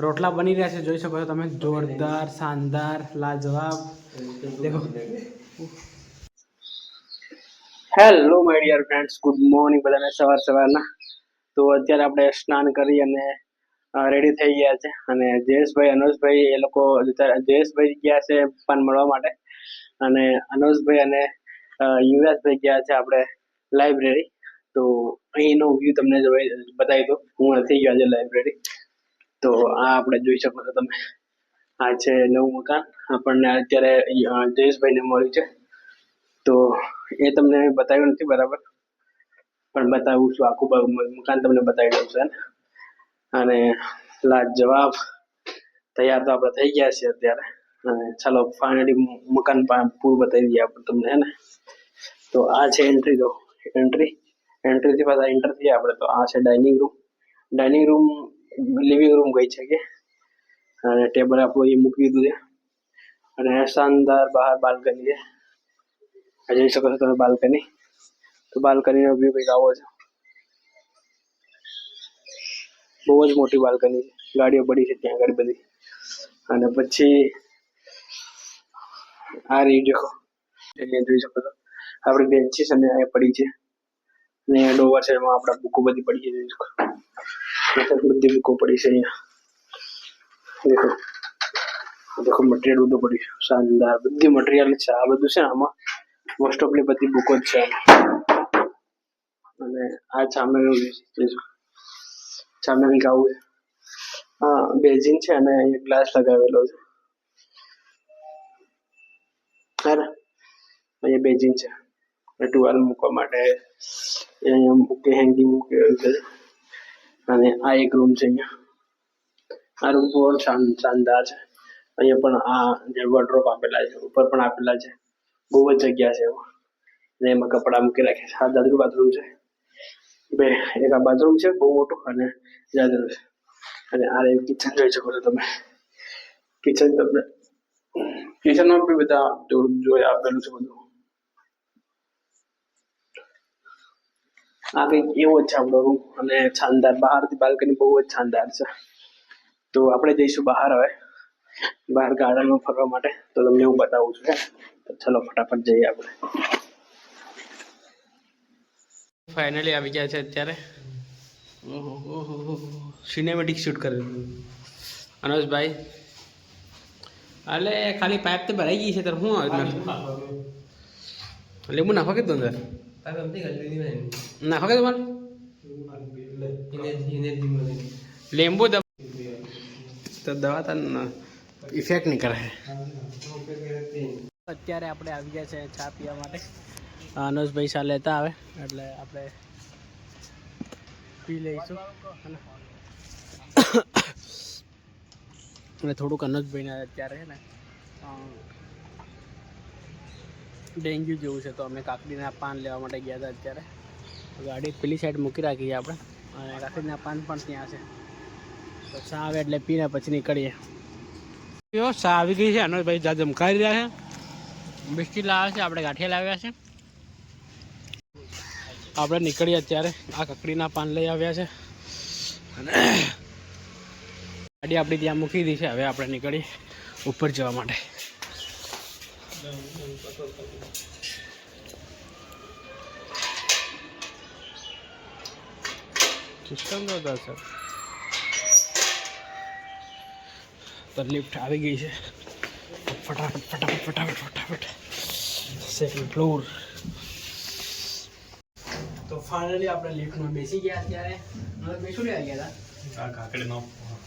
રોટલા બની રહ્યા છે, જોઈ શકો છો તમે, જોરદાર, શાનદાર, લાજવાબ. દેખો. Hello my dear friends, good morning બધાને સવારના. તો અત્યારે આપણે સ્નાન કરી અને રેડી થઈ ગયા છે, અને જયેશભાઈ, અનોજભાઈ એ લોકો જયેશભાઈ ગયા છે પાન મળવા માટે, અને અનોજભાઈ અને યુવરાજભાઈ ગયા છે આપણે લાઇબ્રેરી. તો અહીંનો વ્યૂ તમને બતાવી દો. હું નથી ગયો આજે લાઇબ્રેરી. તો આ આપણે જોઈ શકો છો તમે, આ છે નવું મકાન આપણને અત્યારે જયેશભાઈને મળ્યું છે. તો એ તમને બતાવ્યું નથી બરાબર, પણ બતાવું છું, આખું મકાન તમને બતાવી દઉં છું. અને લાજવાબ તૈયાર તો આપણે થઈ ગયા છીએ અત્યારે, અને ચાલો ફાઇનલી મકાન પૂરું બતાવી દઈએ આપણે તમને, હે ને. તો આ છે એન્ટ્રી. તો એન્ટ્રીથી પાછા એન્ટર થઈએ આપણે. તો આ છે ડાઇનિંગ રૂમ, લિવિંગ રૂમ કહી શકીએ, અને ટેબલ આપણું એ મૂકી દીધું છે, અને શાનદાર બહાર બાલ્કની છે. જોઈ શકો છો તમે બાલ્કની. તો બાલ્કનીનો વ્યૂ કંઈક આવો છે. બહુ જ મોટી બાલ્કની છે, ગાડીઓ પડી છે ત્યાં આગળ બધી. અને પછી આ રહી દેખો, અહીંયા જોઈ શકો છો આપણી બેન્ચીસ અને અહીંયા પડી છે, અને ડોવર છે, એમાં આપણા બુકો બધી પડી છે. જોઈ શકો બધી બુકો પડી છે અહીંયા. દેખો મટીરિયલ બધું પડ્યું છે, શાનદાર બધી મટીરિયલ છે. આ બધું છે આમાં મોસ્ટ ઓફલી બધી બુકો જ છે. અને આ સામે કંઈક આવું છે. હા, બેઝિંગ છે, અને અહીંયા ગ્લાસ લગાવેલો છે. અહીંયા બેઝિંગ છે, ટુવાલ મૂકવા માટે, અહીંયા મૂકે હેંગિંગ મૂકેલું છે. અને આ એક રૂમ છે. અહીંયા આ રૂમ પણ શાનદાર છે. અહીંયા પણ આ જે વોર્ડરોબ આપેલા છે, ઉપર પણ આપેલા છે. બહુ જ જગ્યા છે એમાં, અને એમાં કપડા મૂકી રાખે છે. આ દાદરું બાથરૂમ છે, એક આ બાથરૂમ છે બહુ મોટું, અને દાદરું છે. અને આ કિચન જોઈ શકો છો તમે. કિચનમાં બી બધા જોઈ આપેલું છે બધું. આ કંઈક એવો જ છે આપણો રૂમ, અને શાનદાર બહારથી બાલ્કની બહુ જ શાનદાર છે. તો આપણે જઈશું બહાર હવે, બહાર ગાર્ડનમાં ફરવા માટે. તો તમને હું બતાવું છું. તો ચલો ફટાફટ જઈએ આપણે. ફાઇનલી આવી ગયા છે અત્યારે. ઓહો, સિનેમેટિક શૂટ કર્યું અનોજભાઈ. એટલે ખાલી પાઇપ તો ભરાઈ ગઈ છે, તાર શું આવે લીંબુ નાખો કે અંદર નાખો કે તમારે લીંબુ તો દવા તને ઇફેક્ટ નહીં કરે. અત્યારે આપણે આવી ગયા છે ચા પીવા માટે. અનોજભાઈ ચા લેતા આવે એટલે આપણે પી લઈશું. અને થોડુંક અનોજભાઈને અત્યારે છે ને ડેન્ગ્યુ જેવું છે, તો અમે કાકડીના પાન લેવા માટે ગયા હતા. અત્યારે ગાડી પેલી સાઈડ મૂકી રાખી છે આપણે, અને કાકડીના પાન પણ ત્યાં છે. તો ચા આવે એટલે પીને પછી નીકળીએ. ચા આવી ગઈ છે, અનોજભાઈ ચા જમકાવી રહ્યા છે. બિસ્કીટ લાવ્યા છે, આપણે ગાંઠિયા લાવ્યા છે. આપણે નીકળીએ અત્યારે. આ કાકડીના પાન લઈ આવ્યા છે, અને ગાડી આપણી ત્યાં મૂકી દીધી છે. હવે આપણે નીકળીએ ઉપર જવા માટે. સિસ્ટમ જોરદાર સર. તો લિફ્ટ આવી ગઈ છે. ફટાફટ સેકન્ડ ફ્લોર. તો ફાઇનલી આપણે લિફ્ટમાં બેસી ગયા. અત્યારે બેસું લેવા ગયા હતા,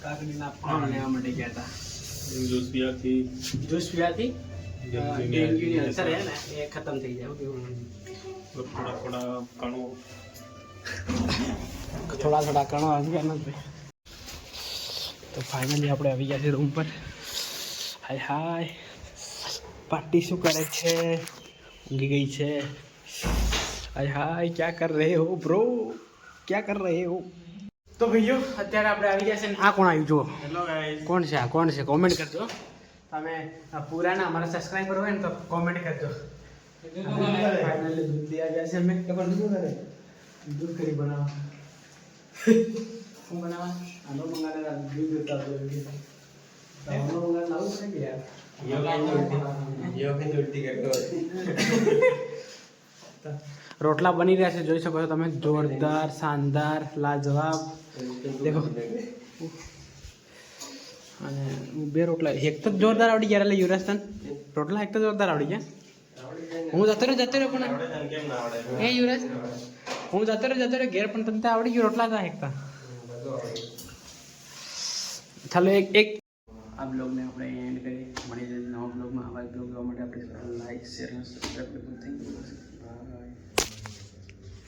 કાકડીના પાન લેવા માટે ગયા હતા. જ્યુસ પીવાથી ડેન્ગ્યુની અસર છે ને એ ખતમ થઈ જાય. થોડા કણો આવી ગયા નથી. તો ફાઇનલી આપણે આવી ગયા છે રૂમ પર. હાય પાર્ટી શું કરે છે? ઊંઘી ગઈ છે. હાય ક્યાં કર રહે હો બ્રો, ક્યાં કર રહે હો? તો ભાઈઓ અત્યારે આપણે આવી ગયા છે. આ કોણ આવ્યું જુઓ? Hello guys. કોણ છે કોમેન્ટ કરજો. તમે પુરાના અમારા સબસ્ક્રાઈબર હોય ને તો કોમેન્ટ કરજો. ફાઇનલી દૂધ લઈ આવ્યા છે અમે. દૂધ કરી બનાવવા. શું બનાવવા? આનો મંગાને દૂધ દેતા હતો આનો મંગા લાવું છે કે યાર યોગન ઉલટી કરતો રોટલા બની રહ્યા છે, જોઈ શકો છો તમે, જોરદાર, શાનદાર, લાજવાબ. દેખો અને બે રોટલા એક તો જોરદાર આવડી ગયા. એટલે યુવરાજ તને રોટલા એક તો જોરદાર આવડી ગયા. હું જતો રહ્યો પણ એ યુવરાજ હું જતો રહ્યો ઘેર, પણ તને આવડી ગયું રોટલા હતા એકતા. ચાલો એક આ બ્લોગને આપણે એન્ડ કરી, મળી જાય નવા બ્લોગમાં. આવા બ્લોગ જોવા માટે આપણે લાઈક શેર અને સબસ્ક્રાઈબ કરવું. Thank you.